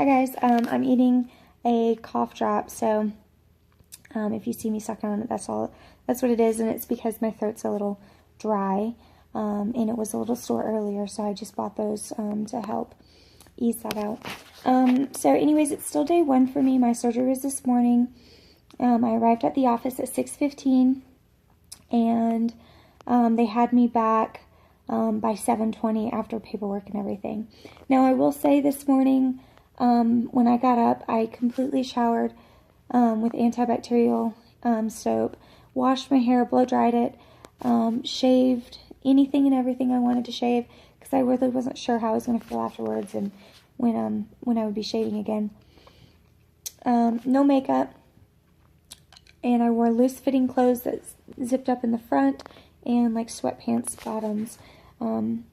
Hi guys, I'm eating a cough drop, so if you see me sucking on it, that's what it is, and it's because my throat's a little dry, and it was a little sore earlier, so I just bought those to help ease that out. So anyways, it's still day 1 for me. My surgery was this morning. I arrived at the office at 6:15, and they had me back by 7:20 after paperwork and everything. Now, I will say this morning, when I got up, I completely showered with antibacterial soap, washed my hair, blow dried it, shaved anything and everything I wanted to shave, because I really wasn't sure how I was going to feel afterwards and when I would be shaving again. No makeup, and I wore loose-fitting clothes that zipped up in the front and like sweatpants bottoms. And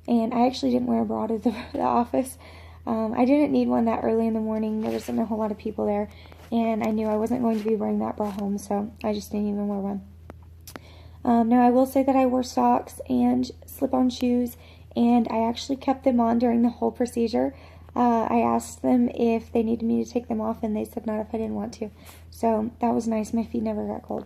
I actually didn't wear a bra to the office. I didn't need one that early in the morning. There wasn't a whole lot of people there, and I knew I wasn't going to be wearing that bra home, so I just didn't even wear one. Now, I will say that I wore socks and slip-on shoes, and I actually kept them on during the whole procedure. I asked them if they needed me to take them off, and they said not if I didn't want to. So that was nice. My feet never got cold.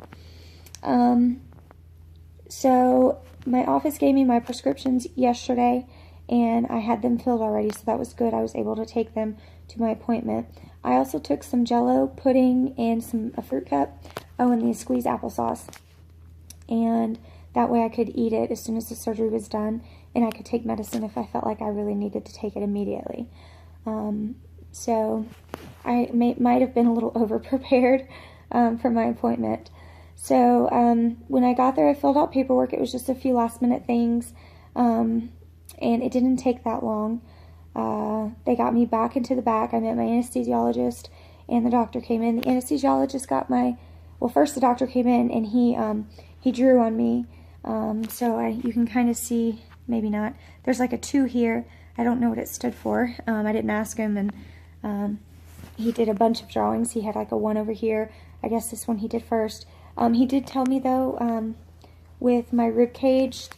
So my office gave me my prescriptions yesterday, and I had them filled already, so that was good. I was able to take them to my appointment. I also took some Jell-O pudding and a fruit cup. Oh, and the squeezed applesauce. And that way I could eat it as soon as the surgery was done, and I could take medicine if I felt like I really needed to take it immediately. So I might have been a little over-prepared for my appointment. So when I got there, I filled out paperwork. It was just a few last-minute things, and it didn't take that long. They got me back into the back. I met my anesthesiologist, and the doctor came in. The anesthesiologist got first the doctor came in, and he drew on me. So you can kind of see, maybe not. There's like a 2 here. I don't know what it stood for. I didn't ask him, and he did a bunch of drawings. He had like a 1 over here. I guess this one he did first. He did tell me, though, with my rib cage,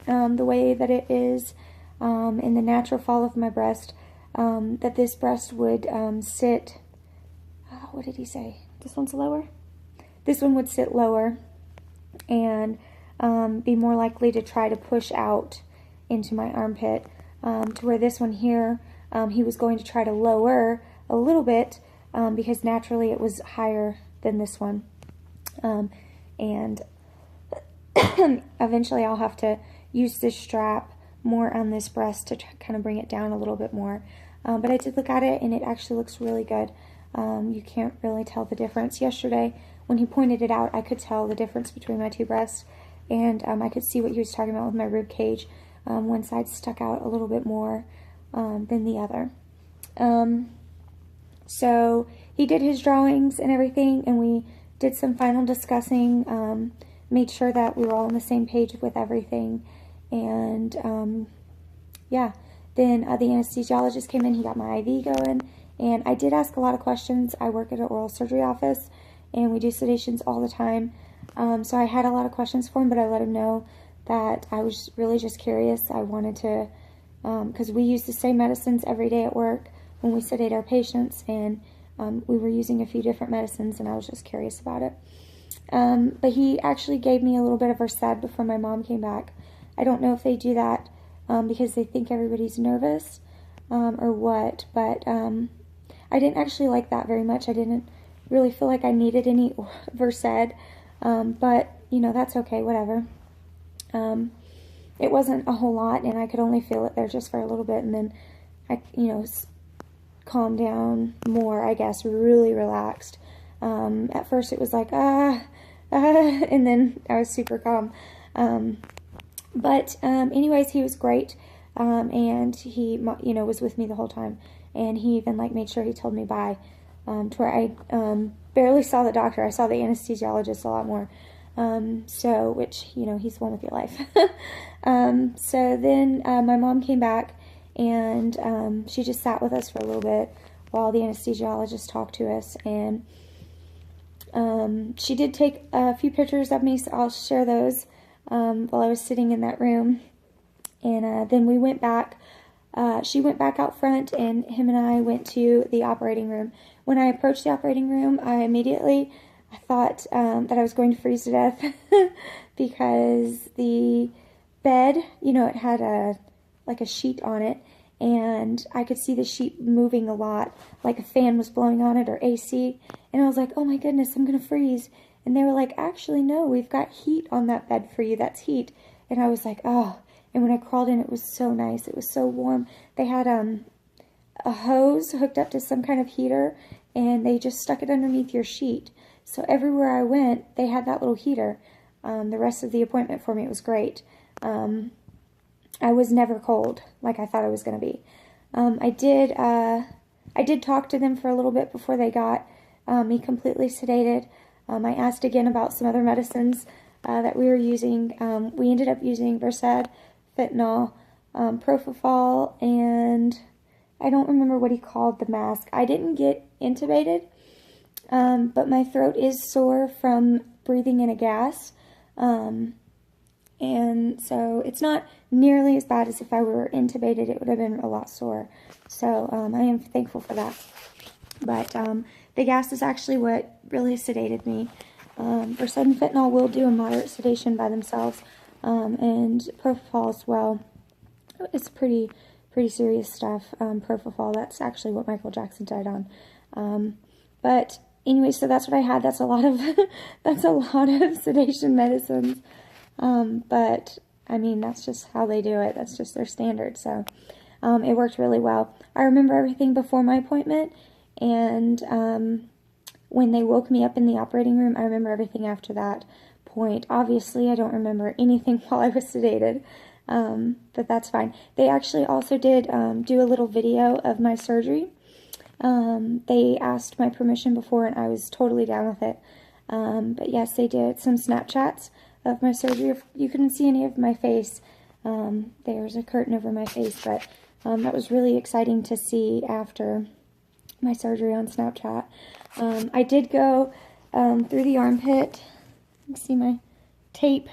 the way that it is, in the natural fall of my breast, that this breast would sit, what did he say? This one's lower? This one would sit lower and be more likely to try to push out into my armpit, to where this one here, he was going to try to lower a little bit, because naturally it was higher than this one. And eventually I'll have to use this strap more on this breast to kind of bring it down a little bit more. But I did look at it, and it actually looks really good. You can't really tell the difference. Yesterday, when he pointed it out, I could tell the difference between my 2 breasts, and I could see what he was talking about with my rib cage. One side stuck out a little bit more than the other. So he did his drawings and everything, and we did some final discussing, made sure that we were all on the same page with everything, and yeah, then the anesthesiologist came in. He got my IV going, and I did ask a lot of questions. I work at an oral surgery office, and we do sedations all the time, so I had a lot of questions for him, but I let him know that I was really just curious. I wanted to, because we use the same medicines every day at work when we sedate our patients, and we were using a few different medicines, and I was just curious about it. But he actually gave me a little bit of Versed before my mom came back. I don't know if they do that because they think everybody's nervous or what, but I didn't actually like that very much. I didn't really feel like I needed any Versed, but, you know, that's okay, whatever. It wasn't a whole lot, and I could only feel it there just for a little bit, and then I, calmed down more, I guess, really relaxed. At first it was like, and then I was super calm. But anyways, he was great, and he, was with me the whole time, and he even, made sure he told me bye, to where I barely saw the doctor. I saw the anesthesiologist a lot more, which, he's one with your life. So then my mom came back, and she just sat with us for a little bit while the anesthesiologist talked to us, and she did take a few pictures of me, so I'll share those while I was sitting in that room. And then we went back she went back out front, and him and I went to the operating room. When I approached the operating room, I thought that I was going to freeze to death because the bed, you know, it had like a sheet on it, and I could see the sheet moving a lot, like a fan was blowing on it or AC, and I was like, oh my goodness, I'm going to freeze. And they were like, actually, no, we've got heat on that bed for you. That's heat. And I was like, oh. And when I crawled in, it was so nice. It was so warm. They had a hose hooked up to some kind of heater, and they just stuck it underneath your sheet. So everywhere I went, they had that little heater. The rest of the appointment for me, it was great. I was never cold like I thought I was going to be. I did talk to them for a little bit before they got me completely sedated. I asked again about some other medicines that we were using. We ended up using Versed, fentanyl, propofol, and I don't remember what he called the mask. I didn't get intubated, but my throat is sore from breathing in a gas. And so it's not nearly as bad as if I were intubated. It would have been a lot sore. So I am thankful for that. But the gas is actually what really sedated me. Versed and fentanyl will do a moderate sedation by themselves. And propofol as well. It's pretty serious stuff. Propofol, that's actually what Michael Jackson died on. But anyway, so that's what I had. That's a lot of that's a lot of sedation medicines. But I mean, that's just how they do it. That's just their standard. So it worked really well. I remember everything before my appointment, and when they woke me up in the operating room, I remember everything after that point. Obviously, I don't remember anything while I was sedated, but that's fine. They actually also did do a little video of my surgery. They asked my permission before, and I was totally down with it. But yes, they did some Snapchats of my surgery. If you couldn't see any of my face, there's a curtain over my face, but that was really exciting to see after my surgery on Snapchat. I did go through the armpit. You can see my tape.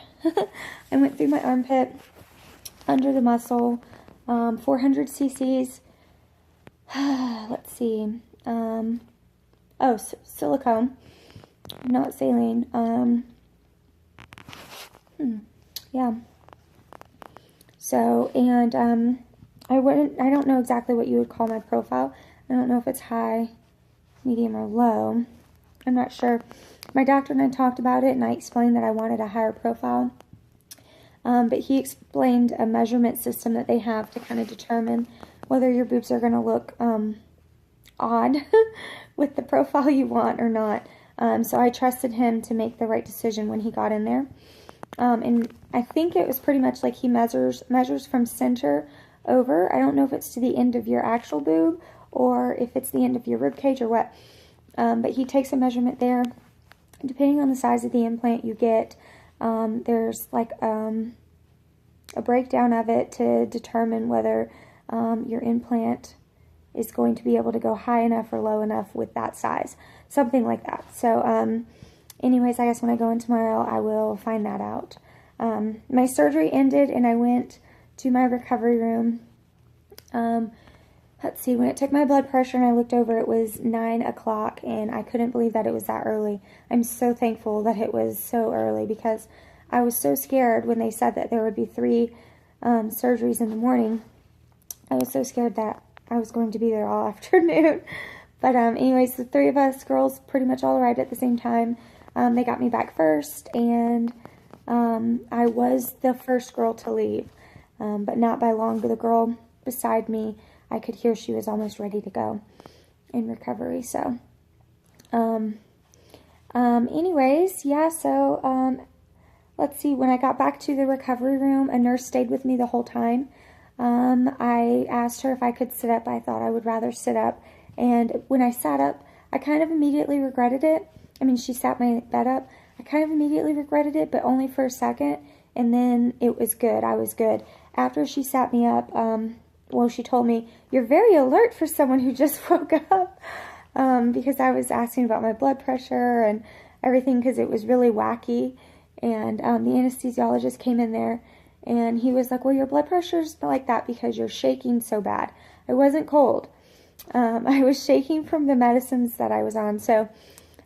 I went through my armpit, under the muscle, 400 cc's. Let's see. Silicone, not saline. Yeah. So, and I don't know exactly what you would call my profile. I don't know if it's high, medium, or low. I'm not sure. My doctor and I talked about it, and I explained that I wanted a higher profile. But he explained a measurement system that they have to kind of determine whether your boobs are going to look odd with the profile you want or not. So I trusted him to make the right decision when he got in there. And I think it was pretty much like he measures from center over. I don't know if it's to the end of your actual boob or if it's the end of your rib cage or what. But he takes a measurement there. Depending on the size of the implant you get, there's like a breakdown of it to determine whether your implant is going to be able to go high enough or low enough with that size. Something like that. So, anyways, I guess when I go in tomorrow, I will find that out. My surgery ended, and I went to my recovery room. Let's see, when it took my blood pressure and I looked over, it was 9 o'clock, and I couldn't believe that it was that early. I'm so thankful that it was so early, because I was so scared when they said that there would be 3 surgeries in the morning. I was so scared that I was going to be there all afternoon. But anyways, the 3 of us girls pretty much all arrived at the same time. They got me back first, and I was the first girl to leave, but not by long. But the girl beside me, I could hear she was almost ready to go in recovery. So, anyways, yeah, so, let's see, when I got back to the recovery room, a nurse stayed with me the whole time. I asked her if I could sit up. I thought I would rather sit up, and when I sat up, I kind of immediately regretted it. I mean, she sat my bed up. I kind of immediately regretted it, but only for a second, and then it was good. I was good. After she sat me up, well, she told me, "You're very alert for someone who just woke up," because I was asking about my blood pressure and everything, because it was really wacky, and the anesthesiologist came in there, And he was like, well, your blood pressure's like that because you're shaking so bad. I wasn't cold. I was shaking from the medicines that I was on. So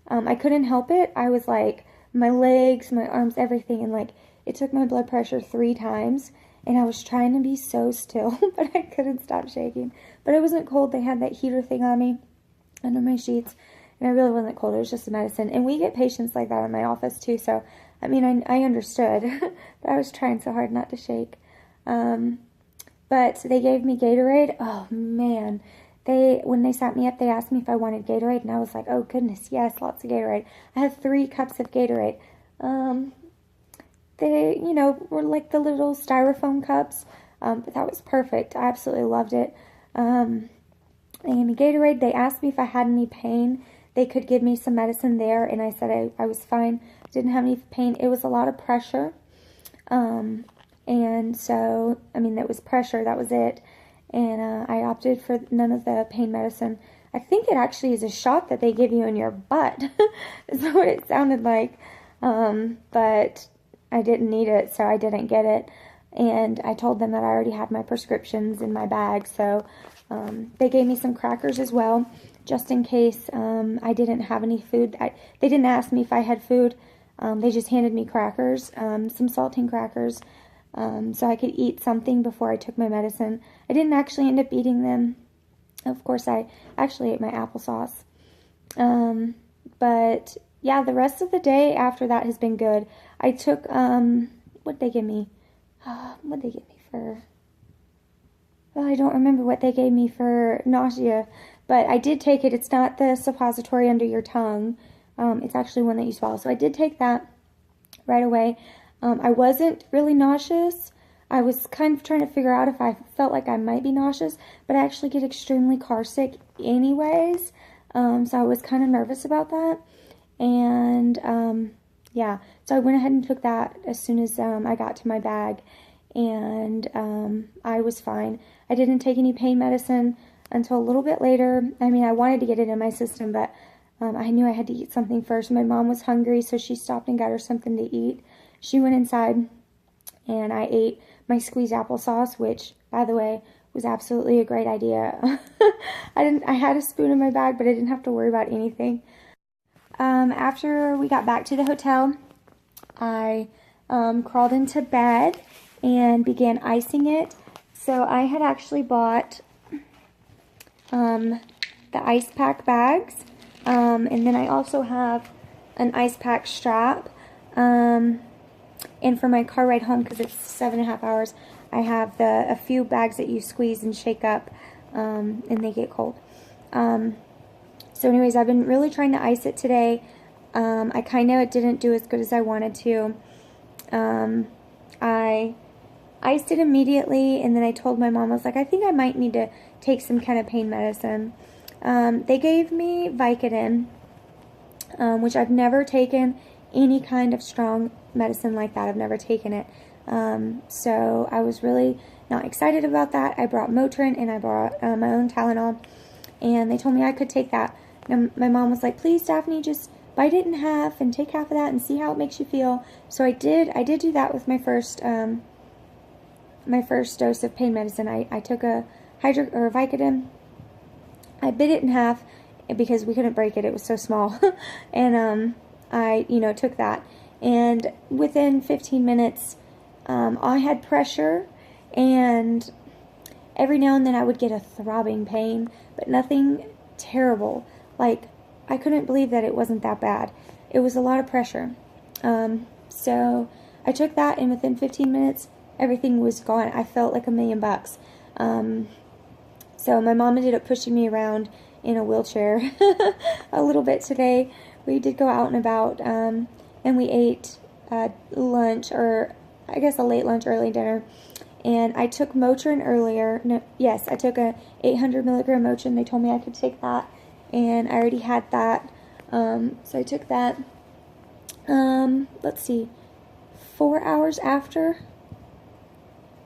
I couldn't help it. I was like, my legs, my arms, everything. And like, it took my blood pressure 3 times. And I was trying to be so still, but I couldn't stop shaking. But I wasn't cold. They had that heater thing on me under my sheets. And I really wasn't cold. It was just a medicine. And we get patients like that in my office too. So, I mean, I understood. But I was trying so hard not to shake. But they gave me Gatorade. Oh, man. When they sat me up, they asked me if I wanted Gatorade. And I was like, oh, goodness, yes, lots of Gatorade. I have 3 cups of Gatorade. They, you know, were like the little styrofoam cups. But that was perfect. I absolutely loved it. They gave me Gatorade. They asked me if I had any pain. They could give me some medicine there. And I said I was fine. Didn't have any pain. It was a lot of pressure. And so, I mean, that was pressure. That was it. And I opted for none of the pain medicine. I think it actually is a shot that they give you in your butt. Is what it sounded like. But I didn't need it, so I didn't get it. And I told them that I already had my prescriptions in my bag. So they gave me some crackers as well, just in case I didn't have any food. They didn't ask me if I had food. They just handed me crackers, some saltine crackers, so I could eat something before I took my medicine. I didn't actually end up eating them. Of course, I actually ate my applesauce. But yeah, the rest of the day after that has been good. I took, what did they give me? What did they give me for, well, I don't remember what they gave me for nausea, but I did take it. It's not the suppository under your tongue. It's actually one that you swallow. So I did take that right away. I wasn't really nauseous. I was kind of trying to figure out if I felt like I might be nauseous, but I actually get extremely car sick anyways. So I was kind of nervous about that. And yeah, so I went ahead and took that as soon as I got to my bag, and I was fine. I didn't take any pain medicine until a little bit later. I mean, I wanted to get it in my system, but I knew I had to eat something first. My mom was hungry, so she stopped and got her something to eat. She went inside, and I ate my squeezed applesauce, which, by the way, was absolutely a great idea. I had a spoon in my bag, but I didn't have to worry about anything. After we got back to the hotel, I crawled into bed and began icing it. So I had actually bought the ice pack bags, and then I also have an ice pack strap. And for my car ride home, because it's 7.5 hours, I have a few bags that you squeeze and shake up, and they get cold. So anyways, I've been really trying to ice it today. I kind of didn't do as good as I wanted to. I iced it immediately, and then I told my mom, I was like, I think I might need to take some kind of pain medicine. They gave me Vicodin, which I've never taken any kind of strong medicine like that. I've never taken it. So I was really not excited about that. I brought Motrin, and I brought my own Tylenol, and they told me I could take that. And my mom was like, please, Daphne, just bite it in half and take half of that and see how it makes you feel. So I did do that with my first dose of pain medicine. I took a Vicodin. I bit it in half because we couldn't break it. It was so small. And I took that. And within 15 minutes, I had pressure, and every now and then I would get a throbbing pain, but nothing terrible. Like, I couldn't believe that it wasn't that bad. It was a lot of pressure. So I took that, and within 15 minutes, everything was gone. I felt like $1,000,000. So my mom ended up pushing me around in a wheelchair a little bit today. We did go out and about, and we ate lunch, or I guess a late lunch, early dinner. And I took Motrin earlier. I took a 800 milligram Motrin. They told me I could take that, and I already had that. So I took that. Let's see, 4 hours after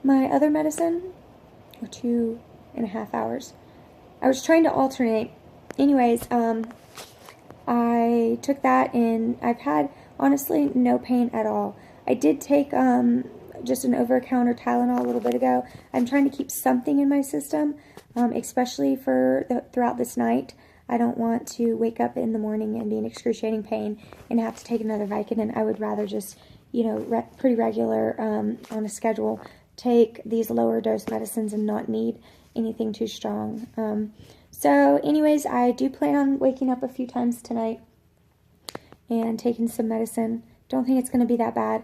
my other medicine, or 2.5 hours. I was trying to alternate. Anyways, I took that, and I've had, honestly, no pain at all. I did take just an over-the-counter Tylenol a little bit ago. I'm trying to keep something in my system, especially for throughout this night. I don't want to wake up in the morning and be in excruciating pain and have to take another Vicodin. I would rather just, you know, pretty regular on a schedule, take these lower dose medicines and not need anything too strong. So anyways, I do plan on waking up a few times tonight and taking some medicine. Don't think it's going to be that bad.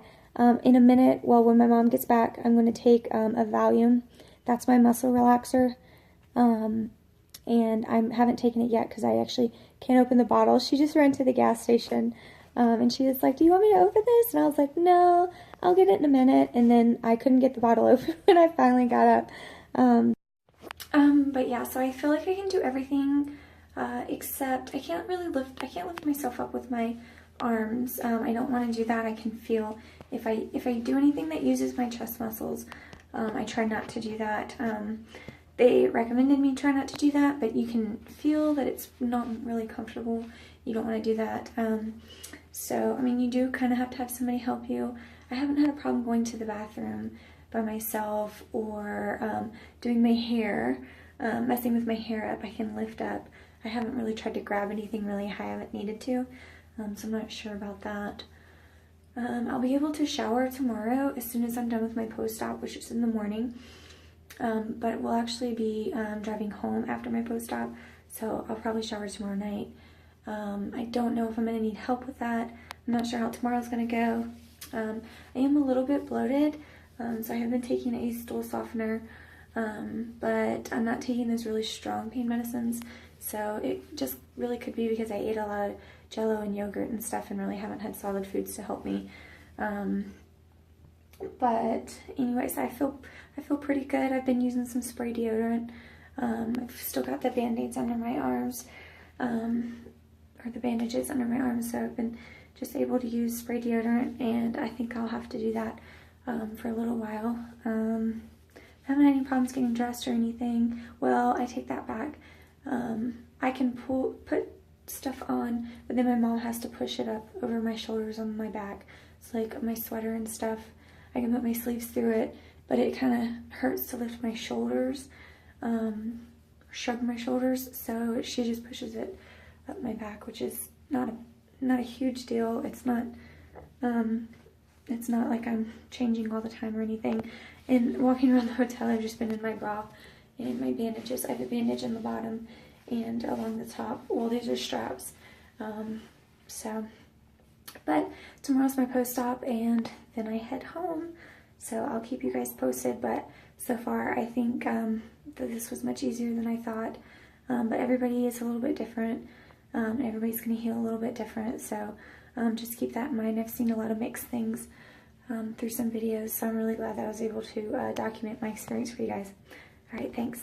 In a minute, well, when my mom gets back, I'm going to take a Valium. That's my muscle relaxer. And I haven't taken it yet because I actually can't open the bottle. She just ran to the gas station, and she was like, do you want me to open this? And I was like, no, I'll get it in a minute. And then I couldn't get the bottle open when I finally got up. But yeah, so I feel like I can do everything, except I can't lift myself up with my arms. I don't want to do that. I can feel if I do anything that uses my chest muscles, I try not to do that. They recommended me try not to do that, but you can feel that it's not really comfortable. You don't want to do that. So, I mean, you do kind of have to have somebody help you. I haven't had a problem going to the bathroom by myself or doing my hair, messing with my hair up. I can lift up. I haven't really tried to grab anything really high. I haven't needed to, so I'm not sure about that. I'll be able to shower tomorrow as soon as I'm done with my post-op, which is in the morning. But we'll actually be driving home after my post-op, so I'll probably shower tomorrow night. I don't know if I'm going to need help with that. I'm not sure how tomorrow's going to go. I am a little bit bloated, so I have been taking a stool softener, but I'm not taking those really strong pain medicines, so it just really could be because I ate a lot of Jell-O and yogurt and stuff and really haven't had solid foods to help me. But anyways, I feel pretty good. I've been using some spray deodorant. I've still got the band-aids under my arms, or the bandages under my arms, so I've been just able to use spray deodorant, and I think I'll have to do that for a little while. I haven't had any problems getting dressed or anything. Well, I take that back. I can put stuff on, but then my mom has to push it up over my shoulders on my back. It's like my sweater and stuff. I can put my sleeves through it, but it kind of hurts to lift my shoulders, shrug my shoulders, so she just pushes it up my back, which is not a huge deal. It's not like I'm changing all the time or anything. And walking around the hotel, I've just been in my bra and my bandages. I have a bandage on the bottom and along the top. Well, these are straps. But tomorrow's my post-op, and then I head home, so I'll keep you guys posted. But so far, I think that this was much easier than I thought, but everybody is a little bit different. Everybody's going to heal a little bit different, so just keep that in mind. I've seen a lot of mixed things through some videos, so I'm really glad that I was able to document my experience for you guys. All right, thanks.